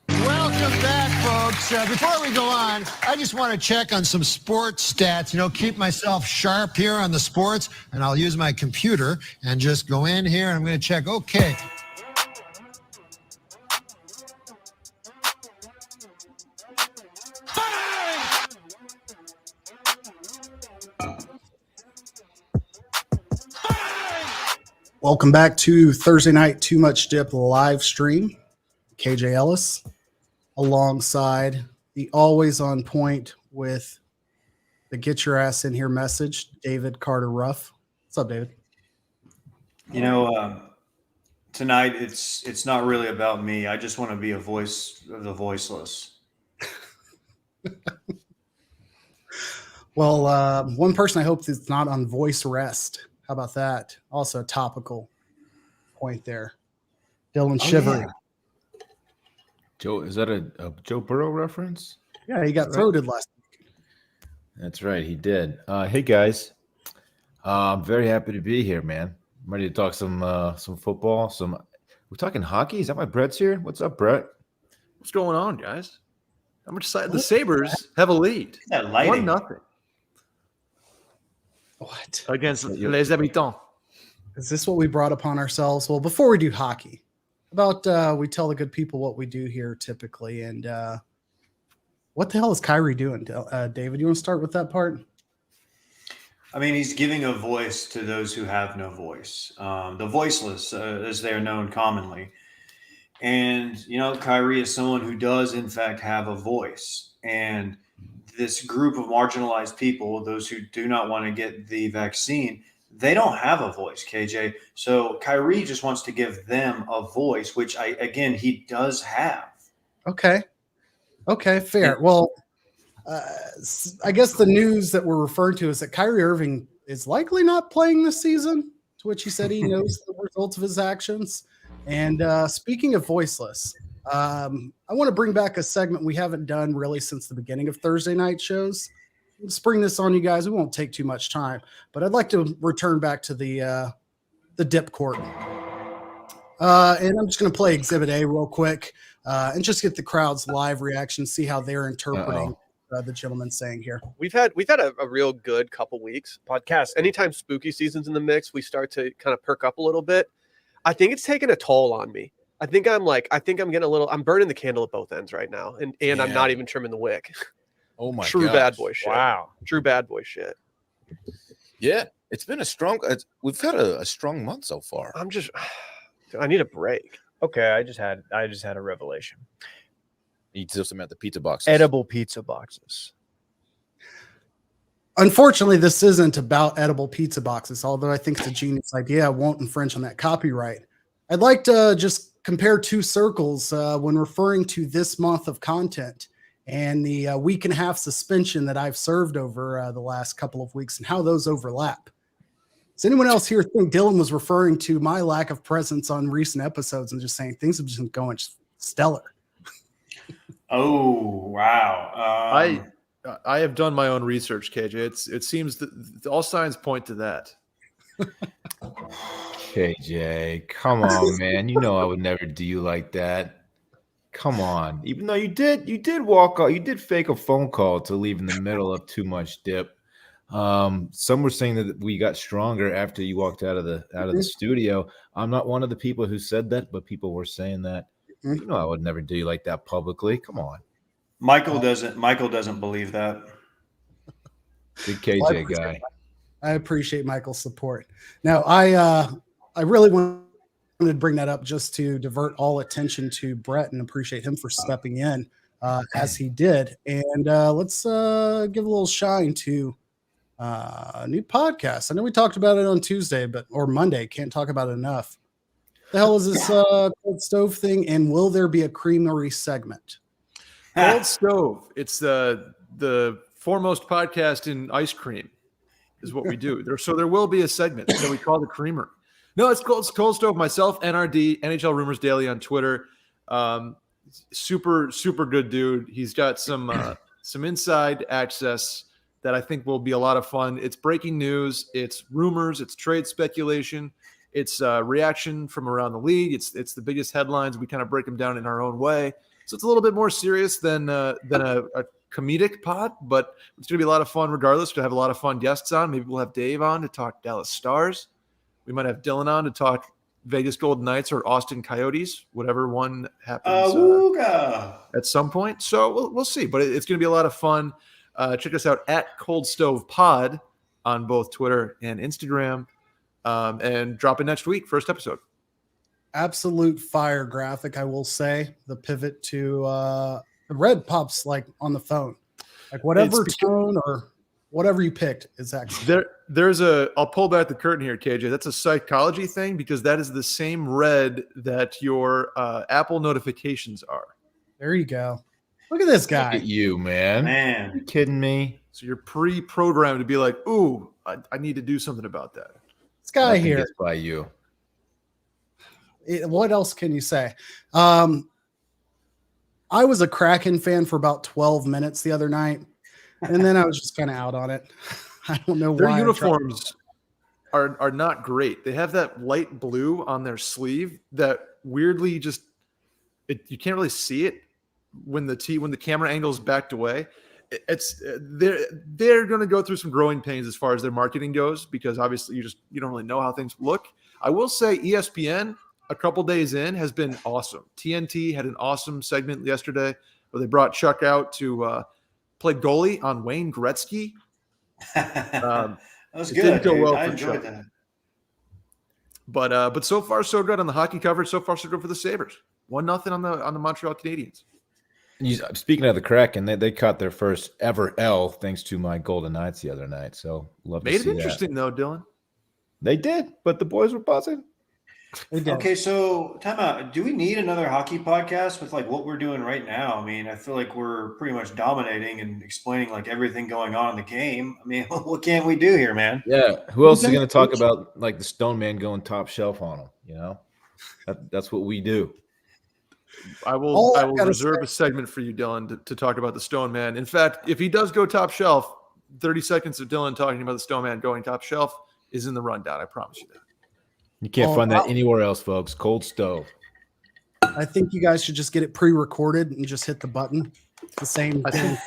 Welcome back, folks. Before we go on, I just want to check on some sports stats, keep myself sharp here on the sports, and I'll use my computer and just go in here, and I'm going to check. Okay. Welcome back to Thursday Night Too Much Dip live stream. KJ Ellis alongside the always on point with the get your ass in here message, David Carter Ruff. What's up, David? Tonight it's not really about me. I just want to be a voice of the voiceless. Well, one person I hope is not on voice rest. How about that? Also a topical point there. Dylan Shivery. Yeah. Joe, is that a Joe Burrow reference? Yeah, he got throated last week. That's right, he did. Hey guys, I'm very happy to be here, man. I'm ready to talk some football. We're talking hockey. Is that why Brett's here? What's up, Brett? What's going on, guys? I'm excited. The Sabres have a lead. 1-0. What? Against Les Habitants. Is this what we brought upon ourselves? Well, before we do hockey, about we tell the good people what we do here typically. And what the hell is Kyrie doing? David, you want to start with that part? I mean, he's giving a voice to those who have no voice, the voiceless, as they're known commonly. And, Kyrie is someone who does, in fact, have a voice. And this group of marginalized people, those who do not want to get the vaccine, they don't have a voice, KJ. So Kyrie just wants to give them a voice, which he does have. Okay, fair. Well, I guess the news that we're referring to is that Kyrie Irving is likely not playing this season, to which he said he knows the results of his actions. And speaking of voiceless, I want to bring back a segment we haven't done really since the beginning of Thursday night shows. Let's bring this on you guys. We won't take too much time, but I'd like to return back to the dip court. And I'm just going to play Exhibit A real quick and just get the crowd's live reaction, see how they're interpreting the gentleman saying here. We've had a real good couple weeks podcast. Anytime spooky season's in the mix, we start to kind of perk up a little bit. I think it's taken a toll on me. I think I'm getting a little, I'm burning the candle at both ends right now. And I'm not even trimming the wick. Oh my True gosh. bad boy shit. Wow. True bad boy shit. Yeah, it's been we've had a strong month so far. I need a break. Okay, I just had a revelation. You took some at the pizza boxes. Edible pizza boxes. Unfortunately, this isn't about edible pizza boxes, although I think it's a genius idea. I won't infringe on that copyright. I'd like to just compare two circles when referring to this month of content and the week and a half suspension that I've served over the last couple of weeks and how those overlap. Does anyone else here think Dylan was referring to my lack of presence on recent episodes and just saying things have just been going stellar? Oh, wow. I have done my own research, KJ. It seems that all signs point to that. KJ, come on, man. You know I would never do you like that. Come on. Even though you did walk out, you did fake a phone call to leave in the middle of Too Much Dip. Some were saying that we got stronger after you walked out of the studio. I'm not one of the people who said that, but people were saying that. You know I would never do you like that publicly. Come on. Michael doesn't believe that. Big KJ guy. I appreciate Michael's support. Now, I really wanted to bring that up just to divert all attention to Brett and appreciate him for stepping in as he did. And let's give a little shine to a new podcast. I know we talked about it on Tuesday, or Monday. Can't talk about it enough. The hell is this Cold Stove thing? And will there be a creamery segment? Cold Stove. It's the foremost podcast in ice cream is what we do. So there will be a segment that we call the Creamer. No, it's Cold Stove. Myself, NRD, NHL Rumors Daily on Twitter. Super, super good dude. He's got some inside access that I think will be a lot of fun. It's breaking news. It's rumors. It's trade speculation. It's reaction from around the league. It's the biggest headlines. We kind of break them down in our own way. So it's a little bit more serious than a comedic pod, but it's going to be a lot of fun regardless. We're going to have a lot of fun guests on. Maybe we'll have Dave on to talk Dallas Stars. We might have Dylan on to talk Vegas Golden Knights or Austin Coyotes, whatever one happens at some point. So we'll see, but it's going to be a lot of fun. Check us out at Cold Stove Pod on both Twitter and Instagram, and drop in next week. First episode. Absolute fire graphic, I will say. The pivot to the red pops like on the phone, like whatever tone or whatever you picked is actually there's I'll pull back the curtain here, KJ. That's a psychology thing because that is the same red that your Apple notifications are. There you go. Look at this guy. Look at you, man. Are you kidding me? So you're pre-programmed to be like, ooh, I need to do something about that. This guy Nothing here. gets by you. What else can you say? I was a Kraken fan for about 12 minutes the other night, and then I was just kind of out on it. I don't know Their why. uniforms are not great. They have that light blue on their sleeve that weirdly just you can't really see it when the camera angle is backed away. They're going to go through some growing pains as far as their marketing goes because obviously you don't really know how things look. I will say ESPN a couple days in has been awesome. TNT had an awesome segment yesterday where they brought Chuck out to play goalie on Wayne Gretzky. That was it good. didn't go well I for enjoyed Chuck. that. But so far so good on the hockey coverage. So far so good for the Sabres. 1-0 on the Montreal Canadiens. Speaking of the Kraken, they caught their first ever L thanks to my Golden Knights the other night. So love to Made see it interesting that. though, Dylan. They did, but the boys were buzzing. Okay, so time out. Do we need another hockey podcast with like what we're doing right now? I mean, I feel like we're pretty much dominating and explaining like everything going on in the game. I mean, what can we do here, man? Yeah. Who else is going to talk about like the Stone Man going top shelf on them? You know, that's what we do. I will reserve a segment for you, Dylan, to talk about the Stone Man. In fact, if he does go top shelf, 30 seconds of Dylan talking about the Stone Man going top shelf is in the rundown. I promise you that. You can't find that anywhere else, folks. Cold Stove. I think you guys should just get it pre-recorded and just hit the button. It's the same thing.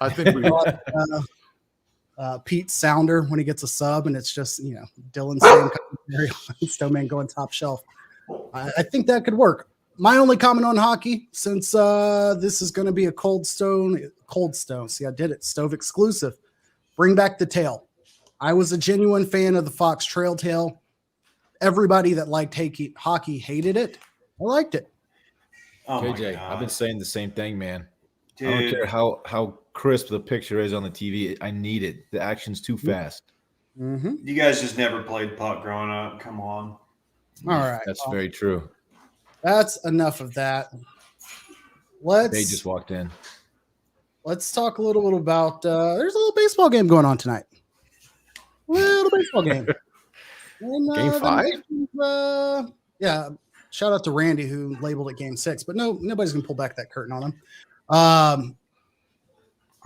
I think we Pete Sounder when he gets a sub, and it's just Dylan saying Stone Man going top shelf. I think that could work. My only comment on hockey, since this is going to be a Cold Stone. See, I did it. Stove exclusive. Bring back the tail. I was a genuine fan of the Fox Trail tail. Everybody that liked hockey hated it. I liked it. Oh my KJ, God. I've been saying the same thing, man. Dude. I don't care how crisp the picture is on the TV. I need it. The action's too fast. Mm-hmm. You guys just never played puck growing up. Come on. All right. That's very true. That's enough of that. They just walked in. Let's talk a little bit about there's a little baseball game going on tonight. Little baseball game. And, Game 5? Yeah. Shout out to Randy who labeled it Game 6, but nobody's gonna pull back that curtain on him.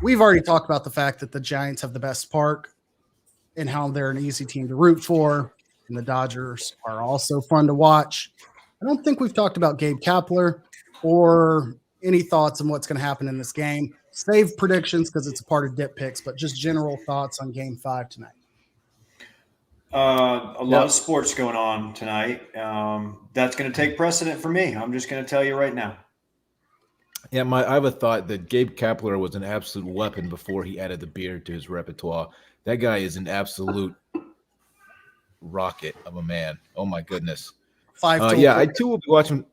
We've already talked about the fact that the Giants have the best park and how they're an easy team to root for, and the Dodgers are also fun to watch. I don't think we've talked about Gabe Kapler or any thoughts on what's going to happen in this game. Save predictions because it's a part of Dip Picks, but just general thoughts on Game 5 tonight. A lot of sports going on tonight. That's going to take precedent for me. I'm just going to tell you right now. Yeah, I have a thought that Gabe Kapler was an absolute weapon before he added the beard to his repertoire. That guy is an absolute rocket of a man. Oh my goodness. I too will be watching.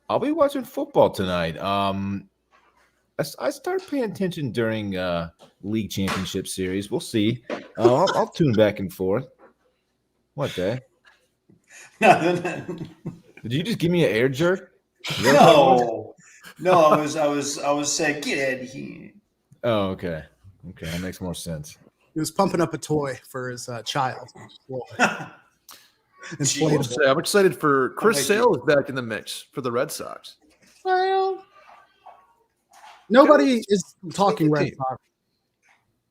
I'll be watching football tonight. I started paying attention during league championship series. We'll see. I'll tune back and forth. What, Dad? No, Did you just give me an air jerk? no. I was saying get out of here. Oh, okay. Okay, that makes more sense. He was pumping up a toy for his child. Inflatable. I'm excited for Chris thank Sale is back in the mix for the Red Sox. Well, nobody is talking Red team. Sox.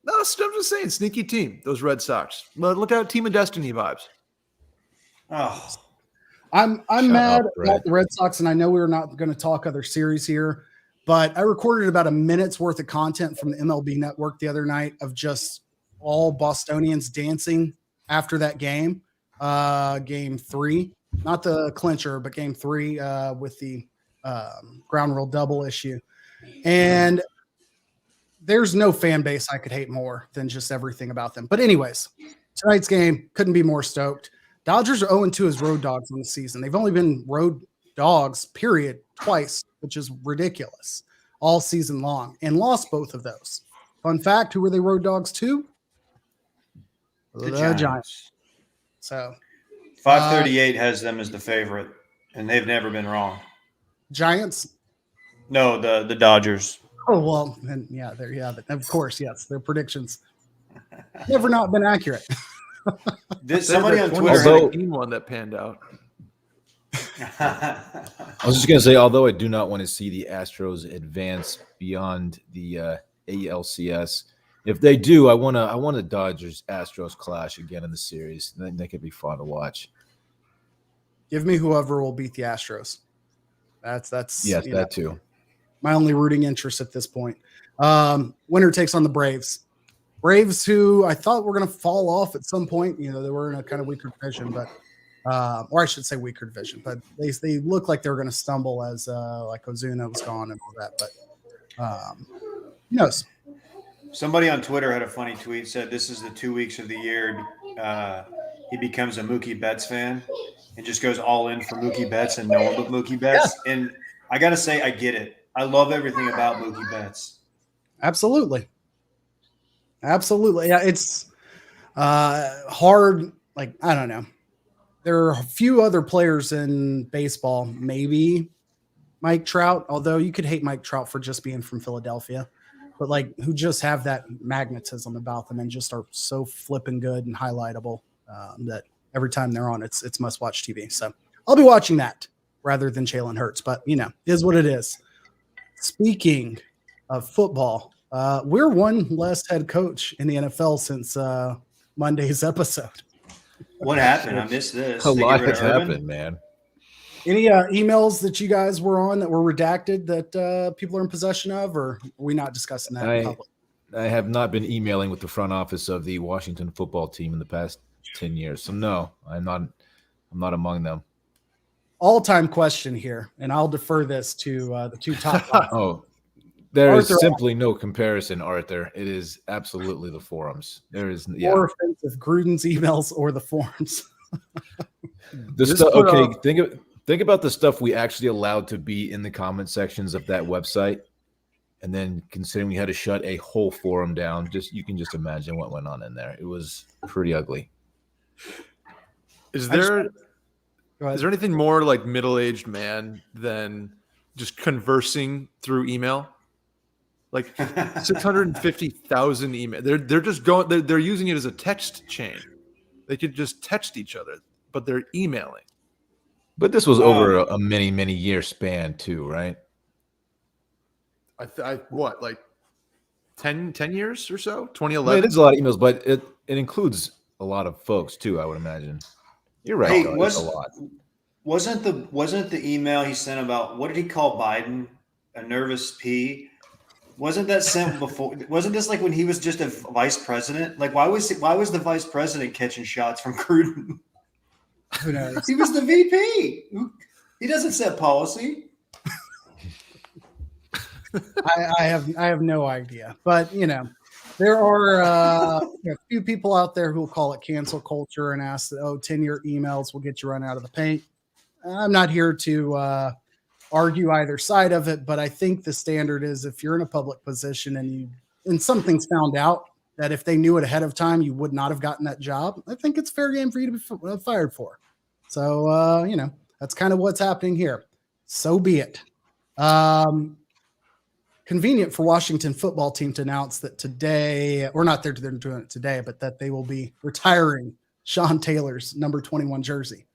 No, I'm just saying, sneaky team, those Red Sox. Look out, Team of Destiny vibes. Oh, I'm Shut mad up, about Brett. the Red Sox, and I know we're not going to talk other series here, but I recorded about a minute's worth of content from the MLB Network the other night of just all Bostonians dancing after that game, game 3, not the clincher, but game 3 with the ground rule double issue. And there's no fan base I could hate more than just everything about them. But anyways, tonight's game couldn't be more stoked. Dodgers are 0-2 as road dogs on the season. They've only been road dogs, period, twice, which is ridiculous, all season long, and lost both of those. Fun fact, who were they road dogs to? the Giants. Giants. So 538 has them as the favorite, and they've never been wrong. Giants. No, the Dodgers. Oh, well, and yeah, there you have it. Of course, yes, their predictions never not been accurate. Somebody on Twitter. Although- 2017 one that panned out. I was just going to say, although I do not want to see the Astros advance beyond the ALCS, if they do, I want a Dodgers Astros clash again in the series. Then they could be fun to watch. Give me whoever will beat the Astros. That's Yes, you know, that too. my only rooting interest at this point. Winner takes on the Braves. Braves, who I thought were going to fall off at some point. You know, they were in a kind of weaker division, but or I should say weaker division, but they look like they were going to stumble as like Ozuna was gone and all that. But who knows? Somebody on Twitter had a funny tweet, said this is the 2 weeks of the year he becomes a Mookie Betts fan and just goes all in for Mookie Betts and no one but Mookie Betts. Yeah. And I got to say, I get it. I love everything about Mookie Betts. Absolutely. Yeah, it's hard. Like, I don't know. There are a few other players in baseball, maybe Mike Trout, although you could hate Mike Trout for just being from Philadelphia, but like who just have that magnetism about them and just are so flipping good and highlightable that every time they're on, it's must-watch TV. So I'll be watching that rather than Jalen Hurts, but you know, it is what it is. Speaking of football, we're one less head coach in the NFL since Monday's episode. What happened? I missed this. A lot has Urban? happened, man. Any emails that you guys were on that were redacted that people are in possession of, or are we not discussing that in public? I have not been emailing with the front office of the Washington football team in the past 10 years. So no, I'm not among them. All-time question here, and I'll defer this to the two top. Oh, there is Arthur, simply no comparison, Arthur. It is absolutely the forums. There is more offensive, Gruden's emails or the forums. The stuff. Okay, think about the stuff we actually allowed to be in the comment sections of that website, and then considering we had to shut a whole forum down, you can just imagine what went on in there. It was pretty ugly. Is there anything more like middle-aged man than just conversing through email? Like 650,000 email. They're just going. They're using it as a text chain. They could just text each other, but they're emailing. But this was over a many year span too, right? What, like 10 years or so? 2011. Well, it is a lot of emails, but it includes a lot of folks too, I would imagine. You're right. Hey, though, it's a lot. Wasn't the email he sent about, what did he call Biden? A nervous P? Wasn't that sent before? Wasn't this like when he was just a vice president? Like, why was the vice president catching shots from Gruden? Who knows? He was the VP. He doesn't set policy. I have no idea, but you know, there are a few people out there who will call it cancel culture and ask that 10-year emails will get you run out of the paint. I'm not here to argue either side of it, but I think the standard is if you're in a public position and something's found out that if they knew it ahead of time, you would not have gotten that job. I think it's fair game for you to be fired for. So, you know, that's kind of what's happening here. So be it. Convenient for Washington football team to announce that today, or not they're doing it today, but that they will be retiring Sean Taylor's number 21 jersey.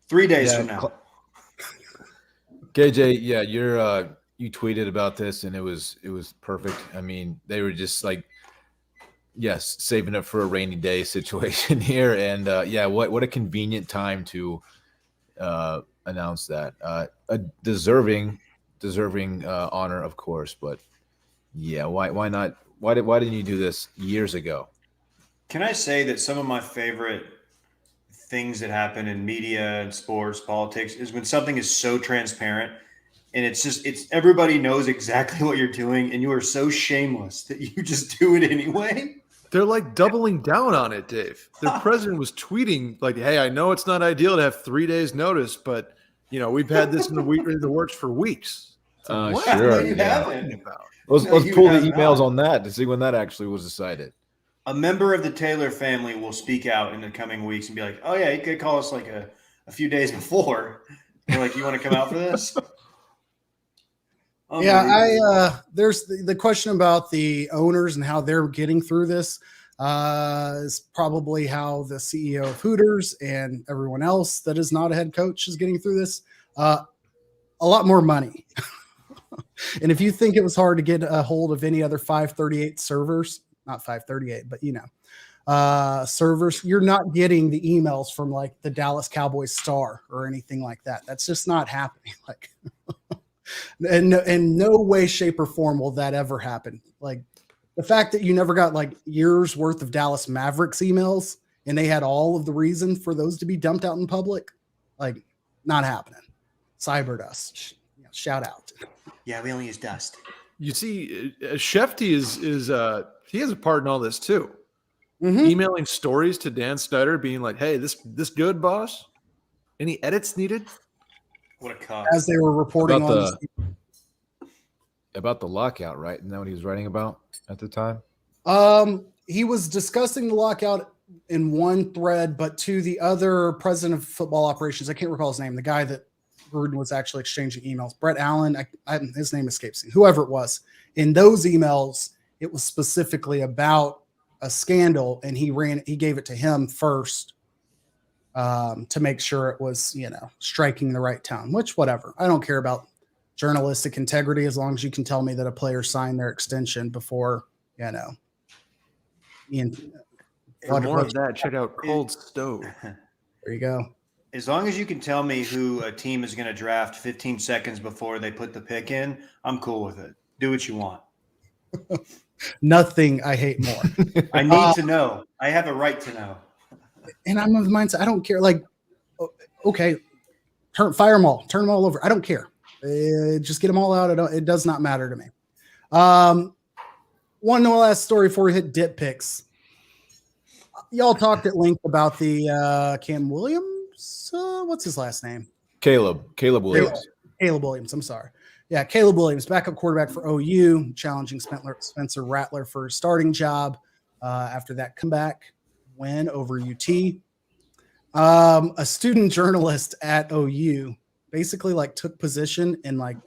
3 days from now. KJ, yeah, you tweeted about this and it was perfect. I mean, they were just like Yes, saving it for a rainy day situation here, and what a convenient time to announce that. A deserving honor, of course, but yeah, why not? Why didn't you do this years ago? Can I say that some of my favorite things that happen in media and sports, politics, is when something is so transparent and it's everybody knows exactly what you're doing and you are so shameless that you just do it anyway. They're like doubling down on it, Dave. The president was tweeting like, "Hey, I know it's not ideal to have 3 days notice, but we've had this in the works for weeks." What Sure, are you yeah. talking about? No, Let's you pull the have emails not. on that to see when that actually was decided. A member of the Taylor family will speak out in the coming weeks and be like, "Oh yeah, you could call us like a few days before." They're like, "You want to come out for this?" Yeah, there's the question about the owners and how they're getting through this is probably how the CEO of Hooters and everyone else that is not a head coach is getting through this. A lot more money. And if you think it was hard to get a hold of any other 538 servers, not 538, but servers, you're not getting the emails from like the Dallas Cowboys Star or anything like that. That's just not happening. Like, and in no way, shape, or form will that ever happen. Like the fact that you never got like years worth of Dallas Mavericks emails and they had all of the reason for those to be dumped out in public, like not happening. Cyberdust, shout out. Yeah, we only use dust. You see, Shefty is he has a part in all this too. Mhm. Emailing stories to Dan Snyder, being like, "Hey, this good, boss? Any edits needed?" What a cup. As they were reporting About the lockout, right? Isn't that what he was writing about at the time? He was discussing the lockout in one thread, but to the other president of football operations, I can't recall his name, the guy that Gruden was actually exchanging emails, Brett Allen, his name escapes me, whoever it was. In those emails, it was specifically about a scandal, and he gave it to him first to make sure it was, striking the right tone, which whatever. I don't care about journalistic integrity as long as you can tell me that a player signed their extension before, Ian. For more of that, check out Cold Stove. There you go. As long as you can tell me who a team is going to draft 15 seconds before they put the pick in, I'm cool with it. Do what you want. Nothing I hate more. I need to know. I have a right to know. And I'm of the mindset, I don't care. Like, okay, fire them all, turn them all over. I don't care. Just get them all out. It does not matter to me. One last story before we hit dip picks. Y'all talked at length about the Cam Williams. What's his last name? Caleb Williams. Caleb Williams. I'm sorry. Yeah, Caleb Williams, backup quarterback for OU, challenging Spencer Rattler for a starting job after that comeback win over UT. A student journalist at OU basically like took position in like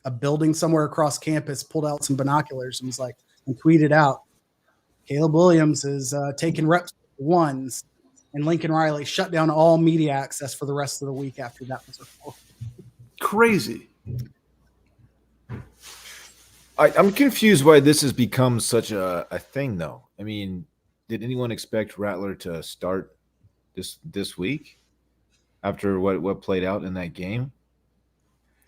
a building somewhere across campus, pulled out some binoculars and was like, and tweeted out, Caleb Williams is taking reps ones, and Lincoln Riley shut down all media access for the rest of the week after that was reported. Crazy. I'm confused why this has become such a thing, though. I mean, did anyone expect Rattler to start this week after what played out in that game?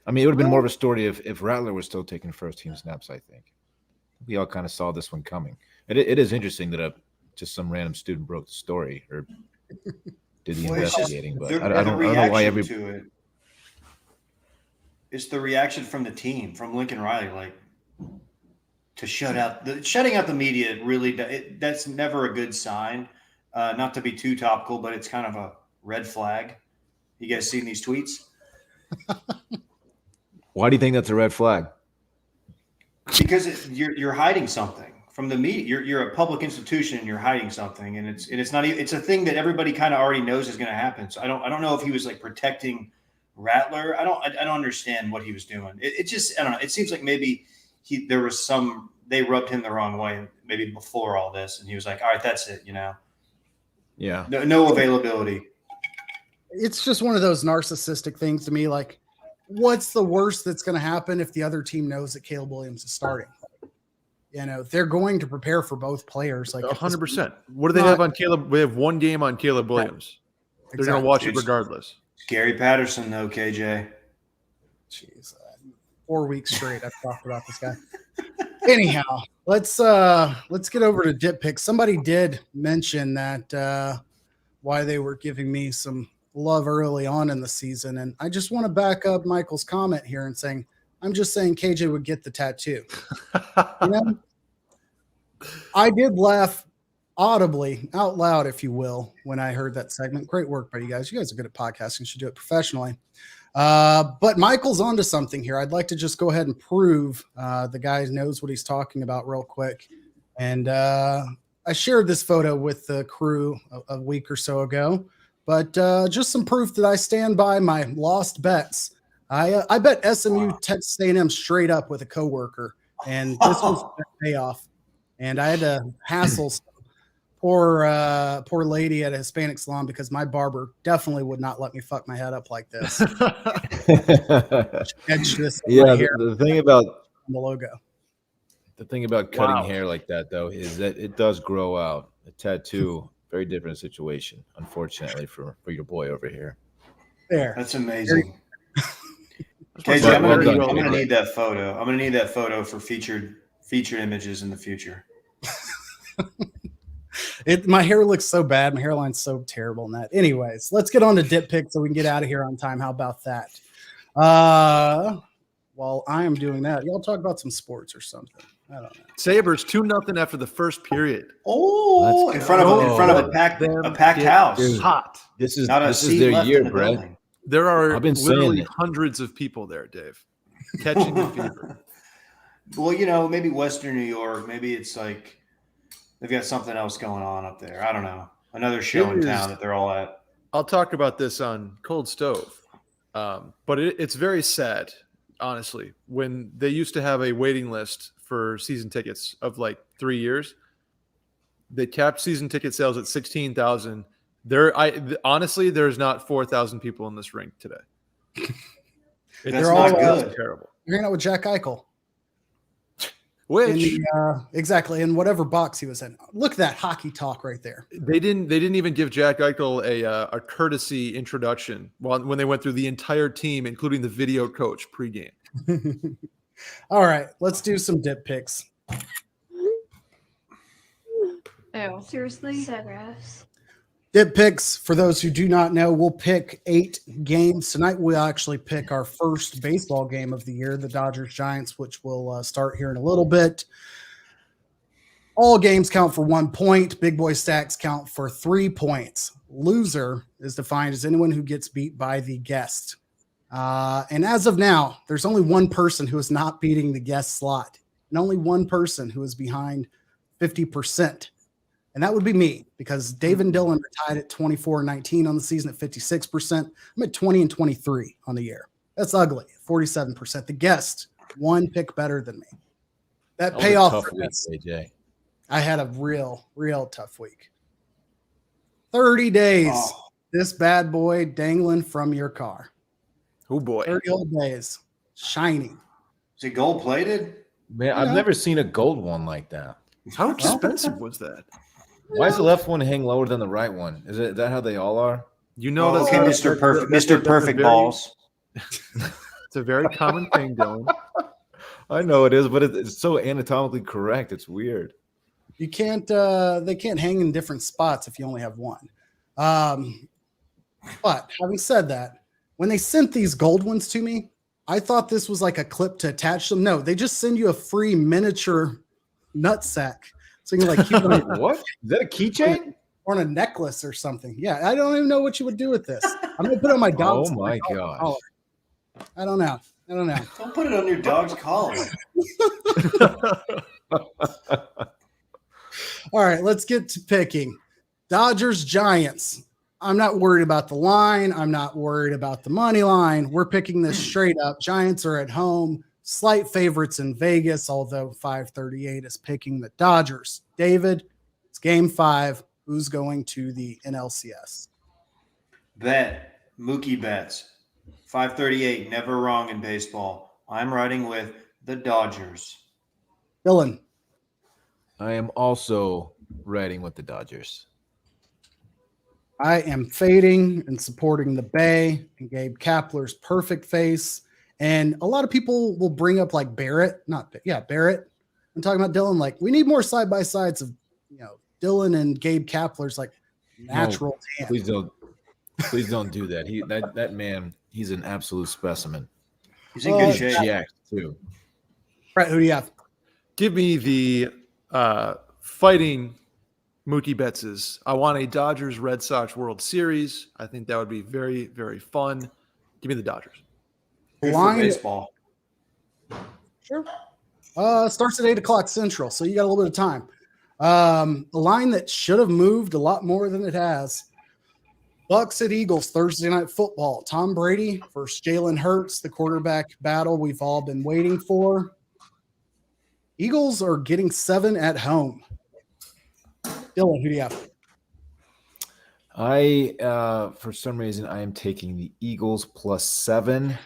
I mean, it would have been more of a story if Rattler was still taking first-team snaps, I think. We all kind of saw this one coming. It is interesting that just some random student broke the story or did the investigating, but I don't know why to it. It's the reaction from the team, from Lincoln Riley, like to shutting out the media. That's never a good sign. Not to be too topical, but it's kind of a red flag. You guys seen these tweets? Why do you think that's a red flag? Because you're hiding something from the media. You're a public institution and you're hiding something, and it's not even, it's a thing that everybody kind of already knows is going to happen. So I don't know if he was like protecting Rattler. I don't understand what he was doing. It just, I don't know. It seems like maybe they rubbed him the wrong way maybe before all this, and he was like, all right, that's it, Yeah. No availability. It's just one of those narcissistic things to me. Like, what's the worst that's going to happen if the other team knows that Caleb Williams is starting? they're going to prepare for both players. Like 100%. What do they have on Caleb? We have one game on Caleb Williams. They're going to watch it regardless. Gary Patterson, though, KJ. Jeez, 4 weeks straight I've talked about this guy. Anyhow, let's get over to dip picks. Somebody did mention that why they were giving me some love early on in the season, and I just want to back up Michael's comment here and saying I'm just saying KJ would get the tattoo. I did laugh audibly, out loud, if you will, when I heard that segment. Great work by you guys. You guys are good at podcasting. You should do it professionally. But Michael's onto something here. I'd like to just go ahead and prove the guy knows what he's talking about real quick. And I shared this photo with the crew a week or so ago, but just some proof that I stand by my lost bets. I bet SMU Texas A&M straight up with a coworker, and this was a payoff. And I had to hassle some poor lady at a Hispanic salon because my barber definitely would not let me fuck my head up like this. The thing about the logo. The thing about cutting hair like that, though, is that it does grow out. A tattoo, very different situation, unfortunately, for your boy over here. There. That's amazing. KJ, I'm gonna need that photo. I'm gonna need that photo for featured images in the future. My hair looks so bad. My hairline's so terrible in that. Anyways, let's get on to dip pick so we can get out of here on time. How about that? While I am doing that, y'all talk about some sports or something. I don't know. Sabres 2-0 after the first period. Oh, in front of a packed house. It's hot. This is their year, Brett. There are been literally hundreds of people there, Dave, catching the fever. Well, maybe Western New York. Maybe it's like they've got something else going on up there. I don't know. Another show in town that they're all at. I'll talk about this on Cold Stove. But it's very sad, honestly. When they used to have a waiting list for season tickets of like 3 years, they capped season ticket sales at 16,000. Honestly, there's not 4,000 people in this rink today. That's all good. Terrible. You're hanging out with Jack Eichel. Which exactly in whatever box he was in. Look at that hockey talk right there. They didn't even give Jack Eichel a courtesy introduction when they went through the entire team, including the video coach pregame. All right, let's do some dip picks. Oh, seriously? So gross. Dip picks, for those who do not know, we'll pick 8 games. Tonight we'll actually pick our first baseball game of the year, the Dodgers-Giants, which will start here in a little bit. All games count for 1 point. Big boy stacks count for 3 points. Loser is defined as anyone who gets beat by the guest. And as of now, there's only one person who is not beating the guest slot, and only one person who is behind 50%. And that would be me, because Dave and Dylan are tied at 24-19 on the season at 56%. I'm at 20-23 on the year. That's ugly, 47%. The guest, 1 pick better than me. That payoff. Tough week, AJ. I had a real tough week. 30 days. Oh. This bad boy dangling from your car. Oh boy. 30 old days. Shining. Is it gold plated? Man, I've never seen a gold one like that. How expensive was that? Why is the left one hang lower than the right one? Is that how they all are? That's okay, Mr. Perfect, Mr. Perfect balls. It's a very common thing, Dylan. I know it is, but it's so anatomically correct. It's weird. You can't. They can't hang in different spots if you only have one. But having said that, when they sent these gold ones to me, I thought this was like a clip to attach them. No, they just send you a free miniature nutsack. So you can like keep it on, what? Is that a keychain? Or on a necklace or something. Yeah, I don't even know what you would do with this. I'm gonna put it on my dog's. Oh my gosh. Collar. I don't know. Don't put it on your dog's collar. All right, let's get to picking. Dodgers, Giants. I'm not worried about the line. I'm not worried about the money line. We're picking this straight up. Giants are at home. Slight favorites in Vegas, although 538 is picking the Dodgers. David, it's game 5. Who's going to the NLCS? Bet. Mookie Betts. 538, never wrong in baseball. I'm riding with the Dodgers. Dylan. I am also riding with the Dodgers. I am fading and supporting the Bay and Gabe Kapler's perfect face. And a lot of people will bring up like Barrett. I'm talking about Dylan. Like, we need more side by sides of, Dylan and Gabe Kapler's like natural tan. Please don't do that. That man, he's an absolute specimen. He's in good shape. Jacked too. Brett, who do you have? Give me the fighting Mookie Betts's. I want a Dodgers Red Sox World Series. I think that would be very, very fun. Give me the Dodgers. Good for Line- baseball. Sure. Starts at 8:00 Central, so you got a little bit of time. A line that should have moved a lot more than it has. Bucks at Eagles Thursday Night Football. Tom Brady versus Jalen Hurts, the quarterback battle we've all been waiting for. Eagles are getting 7 at home. Dylan, who do you have? For some reason, I am taking the Eagles +7.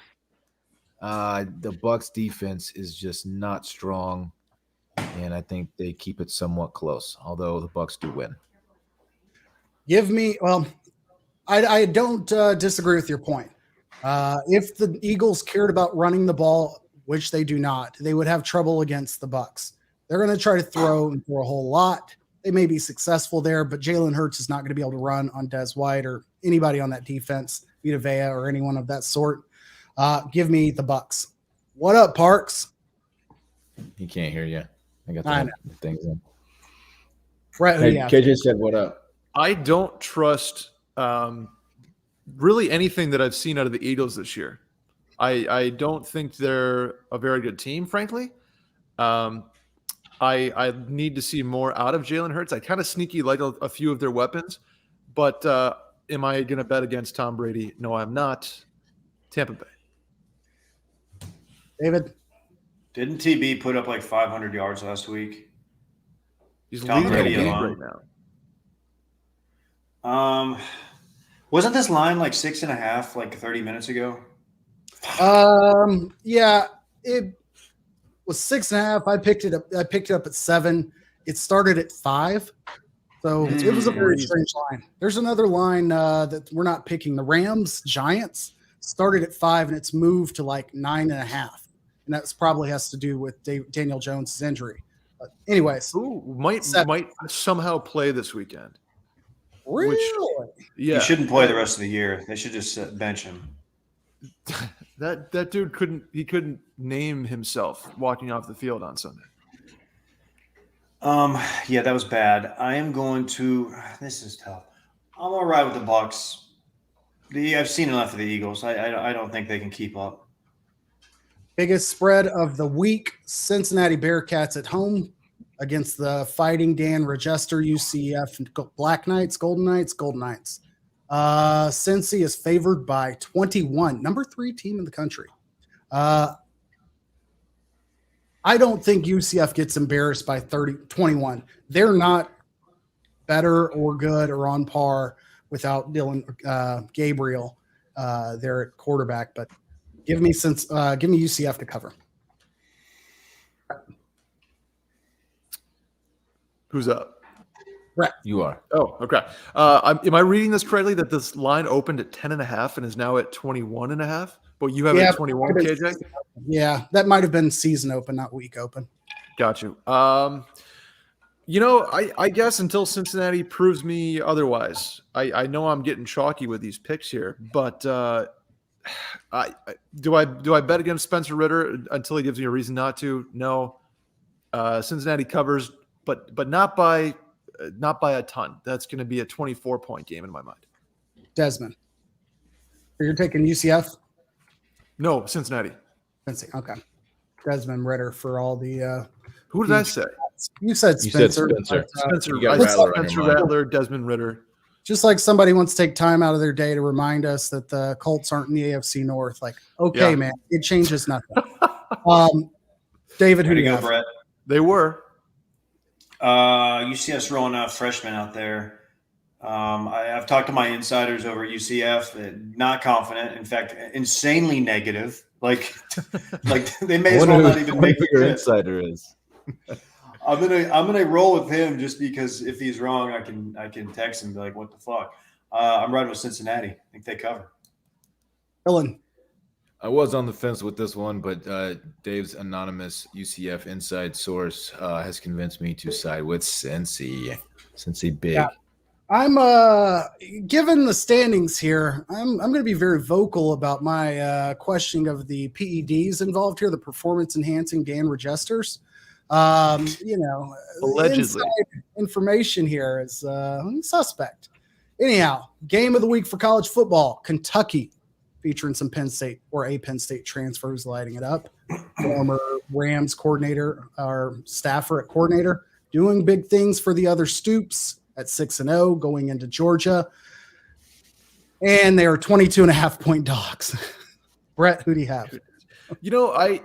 The Bucks defense is just not strong, and I think they keep it somewhat close, although the Bucks do win. I don't disagree with your point. If the Eagles cared about running the ball, which they do not, they would have trouble against the Bucks. They're going to try to throw a whole lot. They may be successful there, but Jalen Hurts is not going to be able to run on Des White or anybody on that defense, Vita Vea or anyone of that sort. Give me the Bucks. What up, Parks? He can't hear you. I got I the things in. Brett, who do you have? KJ said, "What up?" I don't trust really anything that I've seen out of the Eagles this year. I don't think they're a very good team, frankly. I need to see more out of Jalen Hurts. I kind of sneaky like a few of their weapons, but am I going to bet against Tom Brady? No, I'm not. Tampa Bay. David? Didn't TB put up like 500 yards last week? He's Tom leading the Brady league alone. right now. Wasn't this line like 6.5 like 30 minutes ago? Yeah, it was 6.5. I picked it up at 7. It started at 5. So it was a very strange line. There's another line that we're not picking. The Rams Giants started at 5 and it's moved to like 9.5. And that's probably has to do with Daniel Jones' injury. But anyways, Who might somehow play this weekend? really? Yeah, He shouldn't play the rest of the year. They should just bench him. that dude couldn't name himself walking off the field on Sunday. Yeah, that was bad. I am going to. This is tough. I'm gonna ride with the Bucks. I've seen enough of the Eagles. I don't think they can keep up. Biggest spread of the week, Cincinnati Bearcats at home against the Fighting Dan Regester UCF Black Knights, Golden Knights. Cincy is favored by 21, number 3 team in the country. I don't think UCF gets embarrassed by 21. They're not better or good or on par without Dylan Gabriel there at quarterback, but give me UCF to cover. Who's up? You are. Oh, okay. Am I reading this correctly that this line opened at 10.5 and is now at 21.5? But you have it at 21, KJ? Yeah, that might have been season open, not week open. Got you. I guess until Cincinnati proves me otherwise, I know I'm getting chalky with these picks here, but do I bet against Spencer Ritter until he gives me a reason not to? No. Cincinnati covers, but not by a ton. That's going to be a 24-point game in my mind. Desmond, you're taking UCF? No, Cincinnati. Okay. Desmond Ritter for all the. Who did I say? You said Spencer. Spencer You got Rattler on your mind. Rattler, Desmond Ritter. Just like somebody wants to take time out of their day to remind us that the Colts aren't in the AFC North. Like, okay, man, it changes nothing. David, who do you go, have? Brett? They were. UCF's rolling out freshmen out there. I've talked to my insiders over at UCF. Not confident. In fact, insanely negative. Like they may as well not even make what your the insider is. I'm gonna roll with him just because if he's wrong, I can text him and be like, "What the fuck?" I'm riding with Cincinnati. I think they cover. Dylan. I was on the fence with this one, but Dave's anonymous UCF inside source has convinced me to side with Cincy. Cincy big. Yeah. I'm given the standings here, I'm going to be very vocal about my questioning of the PEDs involved here, the performance enhancing gain registers. Allegedly. Inside information here is suspect. Anyhow, game of the week for college football, Kentucky, featuring some Penn State or a Penn State transfers lighting it up. Former Rams coordinator or staffer at coordinator doing big things for the other Stoops at 6-0 going into Georgia. And they are 22.5-point dogs. Brett, who do you have? You know, I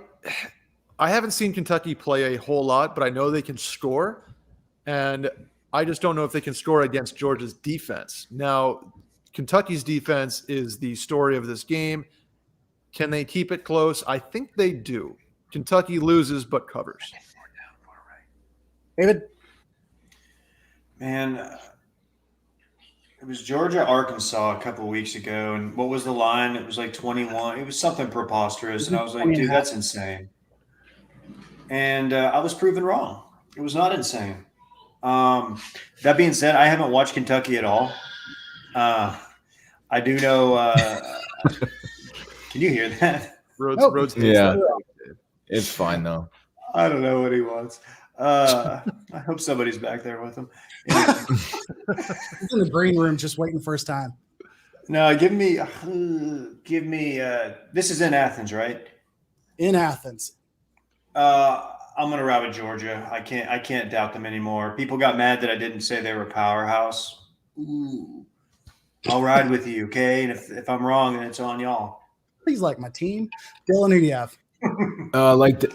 haven't seen Kentucky play a whole lot, but I know they can score. And I just don't know if they can score against Georgia's defense. Now, Kentucky's defense is the story of this game. Can they keep it close? I think they do. Kentucky loses but covers. David? Man, it was Georgia, Arkansas a couple of weeks ago, and what was the line? It was like 21. It was something preposterous, and I was like, dude, that's insane. And I was proven wrong. It was not insane. That being said, I haven't watched Kentucky at all. I do know. Can you hear that? Rhodes. Yeah. It's fine though. I don't know what he wants. I hope somebody's back there with him. Anyway. He's in the green room just waiting for his time. No, give me. This is in Athens, right? In Athens. I'm gonna ride with Georgia. I can't doubt them anymore. People got mad that I didn't say they were a powerhouse. Ooh. I'll ride with you, okay? And if I'm wrong, then it's on y'all. Please like my team. Dylan, who do you have?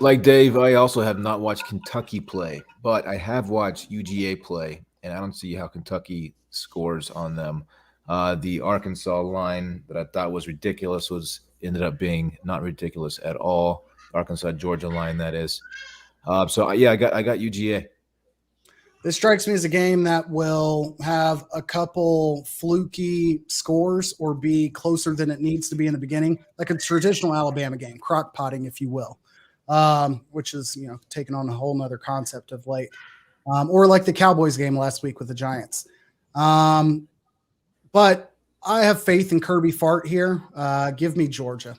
Like Dave, I also have not watched Kentucky play, but I have watched UGA play, and I don't see how Kentucky scores on them. The Arkansas line that I thought was ridiculous ended up being not ridiculous at all. Arkansas Georgia line, that is. I got UGA. This strikes me as a game that will have a couple fluky scores or be closer than it needs to be in the beginning, like a traditional Alabama game, crock-potting, if you will, which is, taking on a whole nother concept of late, or like the Cowboys game last week with the Giants. But I have faith in Kirby Fart here. Give me Georgia.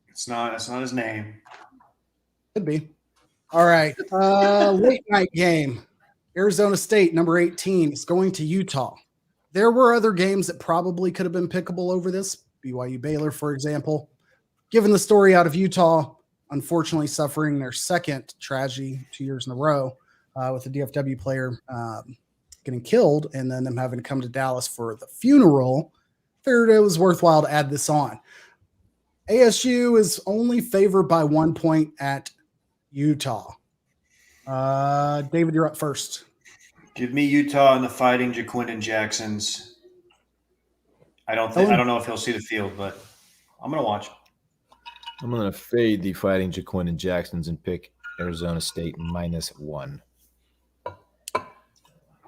That's not his name. Could be. All right. Late night game. Arizona State, number 18, is going to Utah. There were other games that probably could have been pickable over this. BYU Baylor, for example. Given the story out of Utah, unfortunately suffering their second tragedy 2 years in a row with a DFW player getting killed and then them having to come to Dallas for the funeral, figured it was worthwhile to add this on. ASU is only favored by 1 point at Utah. David, you're up first. Give me Utah and the Fighting Jaquindon Jacksons. I don't know if he'll see the field, but I'm gonna watch. I'm going to fade the Fighting Jaquindon Jacksons and pick Arizona State -1.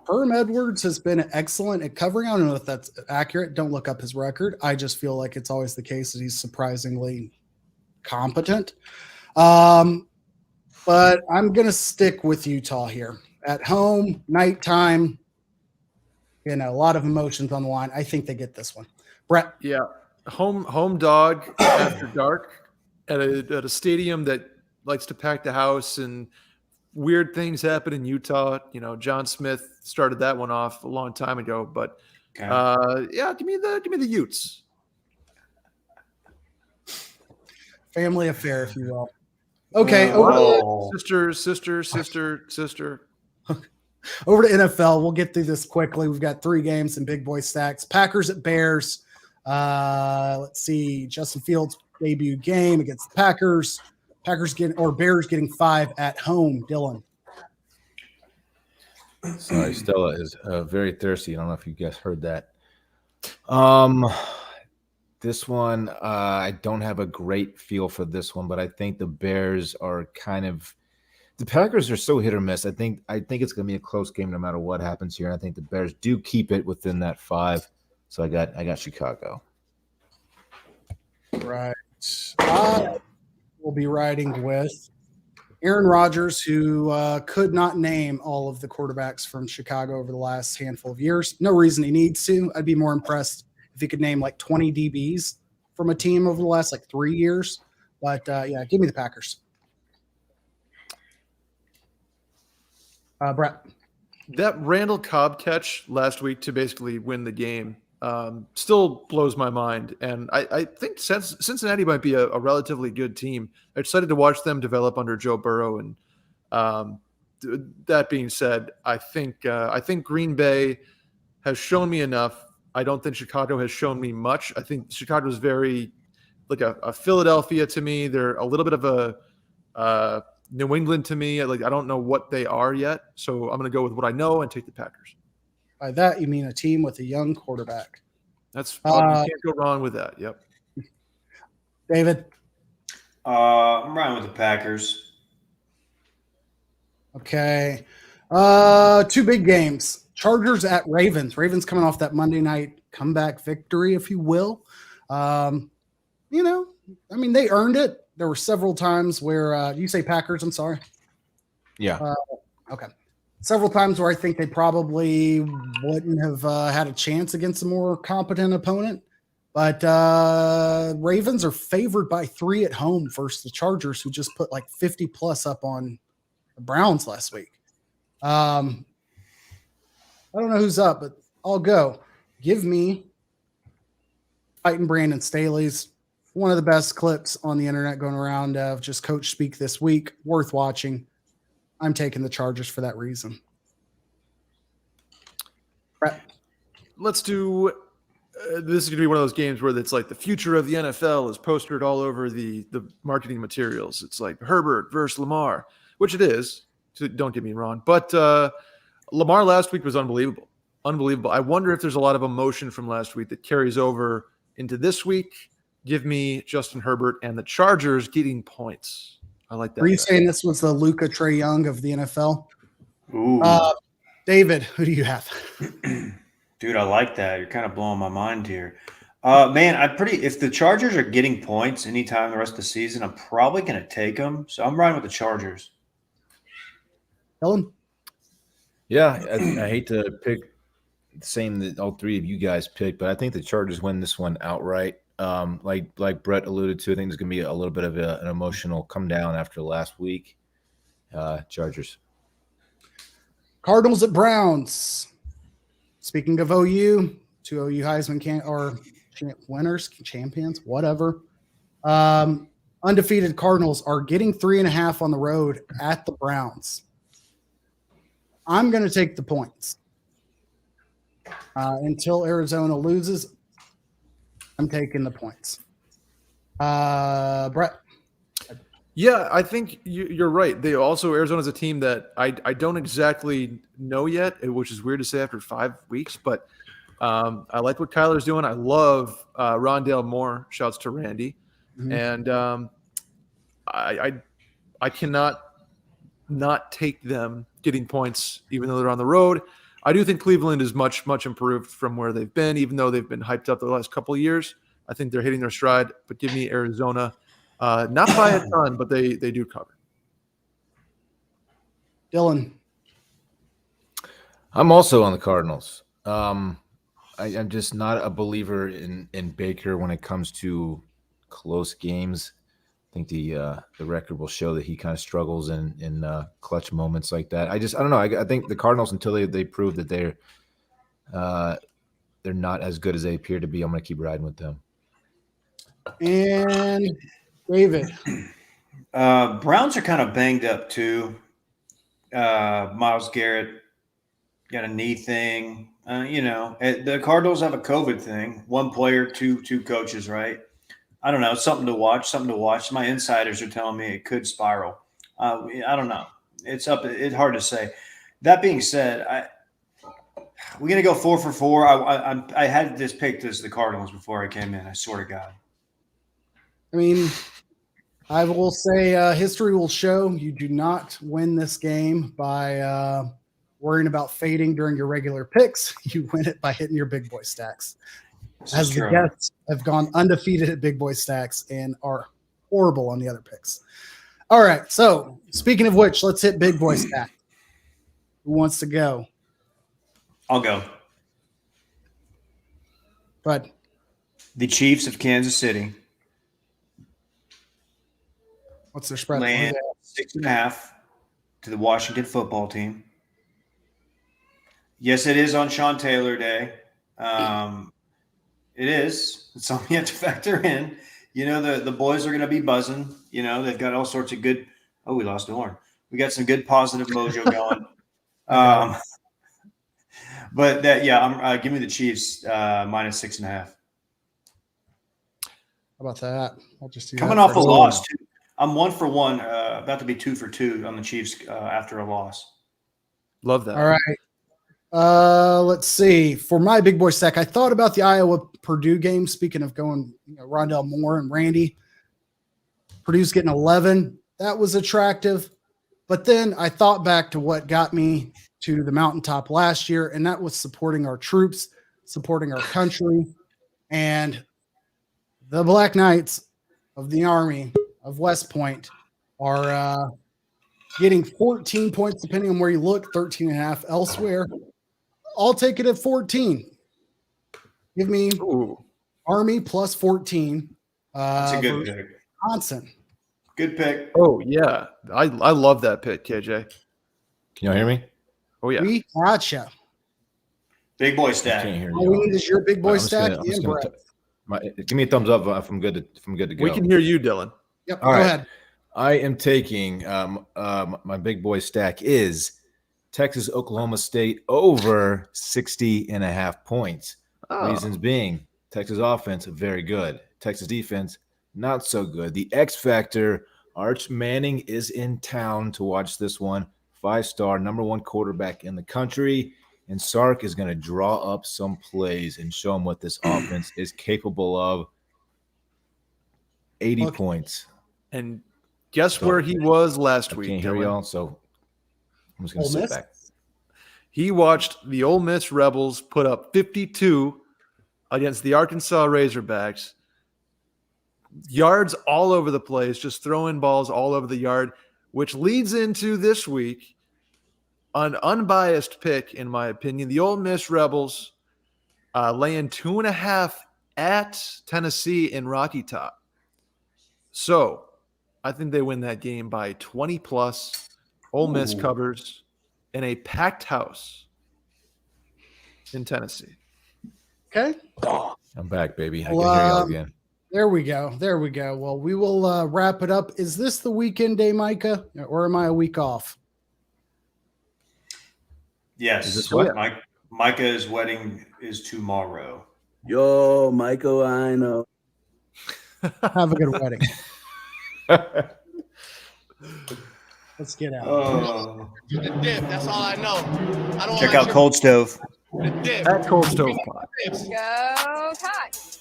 Herm Edwards has been excellent at covering. I don't know if that's accurate. Don't look up his record. I just feel like it's always the case that he's surprisingly competent. But I'm going to stick with Utah here. At home, nighttime, a lot of emotions on the line. I think they get this one. Brett. Yeah. Home dog after dark at a stadium that likes to pack the house, and weird things happen in Utah. John Smith started that one off a long time ago, but Okay. give me the Utes. Family affair, if you will. Okay, Oh. Sister. over to NFL. We'll get through this quickly. We've got 3 games in big boy stacks. Packers at Bears. Let's see. Justin Fields' debut game against the Packers. Bears getting 5 at home. Dylan. Sorry, Stella is very thirsty. I don't know if you guys heard that. This one, I don't have a great feel for this one, but I think the Bears are the Packers are so hit or miss. I think it's going to be a close game no matter what happens here. And I think the Bears do keep it within that 5. So I got Chicago. Right. We'll be riding with Aaron Rodgers, who could not name all of the quarterbacks from Chicago over the last handful of years. No reason he needs to. I'd be more impressed if he could name like 20 DBs from a team over the last like 3 years. But yeah, give me the Packers. Brett. That Randall Cobb catch last week to basically win the game still blows my mind. And I think Cincinnati might be a relatively good team. I'm excited to watch them develop under Joe Burrow. And that being said, I think Green Bay has shown me enough. I don't think Chicago has shown me much. I think Chicago is very like a Philadelphia to me. They're a little bit of a New England to me. I don't know what they are yet. So I'm going to go with what I know and take the Packers. By that, you mean a team with a young quarterback. You can't go wrong with that. Yep. David. I'm riding with the Packers. Okay. 2 big games. Chargers at Ravens. Ravens coming off that Monday night comeback victory, if you will. They earned it. There were several times where you say Packers, I'm sorry. Yeah. Okay. Several times where I think they probably wouldn't have had a chance against a more competent opponent. But Ravens are favored by 3 at home versus the Chargers, who just put like 50 plus up on the Browns last week. I don't know who's up, but I'll go. Give me fighting Brandon Staley's. One of the best clips on the internet going around of just coach speak this week. Worth watching. I'm taking the Chargers for that reason. Brett. Let's do this is going to be one of those games where it's like the future of the NFL is postered all over the marketing materials. It's like Herbert versus Lamar, which it is. So don't get me wrong. But Lamar last week was unbelievable. Unbelievable. I wonder if there's a lot of emotion from last week that carries over into this week. Give me Justin Herbert and the Chargers getting points. I like that. Are you saying this was the Luka Trae Young of the NFL? Ooh. David, who do you have? Dude, I like that. You're kind of blowing my mind here. Man, if the Chargers are getting points anytime the rest of the season, I'm probably going to take them. So I'm riding with the Chargers. Dylan? Yeah, I hate to pick the same that all 3 of you guys picked, but I think the Chargers win this one outright. Like Brett alluded to, I think there's going to be a little bit of an emotional come down after last week. Chargers. Cardinals at Browns. Speaking of OU, 2 OU Heisman champions, whatever. Undefeated Cardinals are getting 3.5 on the road at the Browns. I'm going to take the points. Until Arizona loses, I'm taking the points. Brett. Yeah, I think you're right. Arizona's a team that I don't exactly know yet, which is weird to say after 5 weeks, but I like what Kyler's doing. I love Rondale Moore. Shouts to Randy. Mm-hmm. And I cannot not take them getting points, even though they're on the road. I do think Cleveland is much, much improved from where they've been, even though they've been hyped up the last couple of years. I think they're hitting their stride, but give me Arizona. Not by a ton, but they do cover. Dylan. I'm also on the Cardinals. I'm just not a believer in Baker when it comes to close games. I think the record will show that he kind of struggles in clutch moments like that. I don't know. I think the Cardinals, until they prove that they're not as good as they appear to be, I'm going to keep riding with them. And David. Browns are kind of banged up too. Myles Garrett got a knee thing. The Cardinals have a COVID thing. 1 player, two coaches, right? I don't know. Something to watch. My insiders are telling me it could spiral. I don't know. It's hard to say. That being said, we're going to go 4 for 4. I had this picked as the Cardinals before I came in. I swear to God. I mean, I will say history will show you do not win this game by worrying about fading during your regular picks. You win it by hitting your big boy stacks. This As is the true. guests have gone undefeated at big boy stacks and are horrible on the other picks. All right. So speaking of which, let's hit big boy stack. Who wants to go? I'll go. But The Chiefs of Kansas City what's their spread? laying 6.5 to the Washington football team. Yes, it is on Sean Taylor Day. It is. It's something you have to factor in. You know, the boys are going to be buzzing. You know, they've got all sorts of good. Oh, we lost a horn. We got some good positive mojo going. But that, yeah, give me the Chiefs minus 6.5. How about that? I'll just do Coming that off for a us. loss, too. I'm 1 for 1, about to be 2 for 2 on the Chiefs after a loss. Love that. All right. Let's see. For my big boy stack, I thought about the Iowa Purdue game. Speaking of going, Rondell Moore and Randy. Purdue's getting 11. That was attractive. But then I thought back to what got me to the mountaintop last year, and that was supporting our troops, supporting our country, and the Black Knights of the Army of West Point are getting 14 points, depending on where you look, 13.5 elsewhere. I'll take it at 14. Give me Ooh. Army plus 14. That's a good for pick. Wisconsin. Good pick. Oh yeah, I love that pick, KJ. Can y'all hear me? Oh yeah. We gotcha. Big boy I stack. can't hear All we you. need is your big boy I'm just stack gonna- I'm just and gonna Brett. give me a thumbs up if I'm good to go. We can hear you, Dylan. Yep, All go right. ahead. I am taking my big boy stack is Texas Oklahoma State over 60.5 points. Oh. Reasons being Texas offense very good. Texas defense not so good. The X factor, Arch Manning is in town to watch this one. 5-star number 1 quarterback in the country. And Sark is going to draw up some plays and show him what this offense is capable of. 80 Look. points. And guess So, where he was last I week? can't hear Dylan? y'all, so I'm just going to Ole sit Miss? back. He watched the Ole Miss Rebels put up 52 against the Arkansas Razorbacks. Yards all over the place, just throwing balls all over the yard, which leads into this week an unbiased pick, in my opinion. The Ole Miss Rebels laying 2.5 at Tennessee in Rocky Top. So I think they win that game by 20 plus. Ole Miss covers in a packed house in Tennessee. Okay. I'm back, baby. I can Well, hear y'all again. There we go. There we go. Well, we will wrap it up. Is this the weekend day, Micah, or am I a week off? Yes. Is this what? Micah's wedding is tomorrow. Yo, Michael, I know. Have a good wedding. Let's get out. Oh. The dip, that's all I know. I don't Check like out Cold Stove. the dip. At Cold Stove Pod. Go Tigers.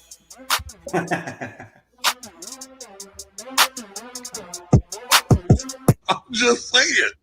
Just say it.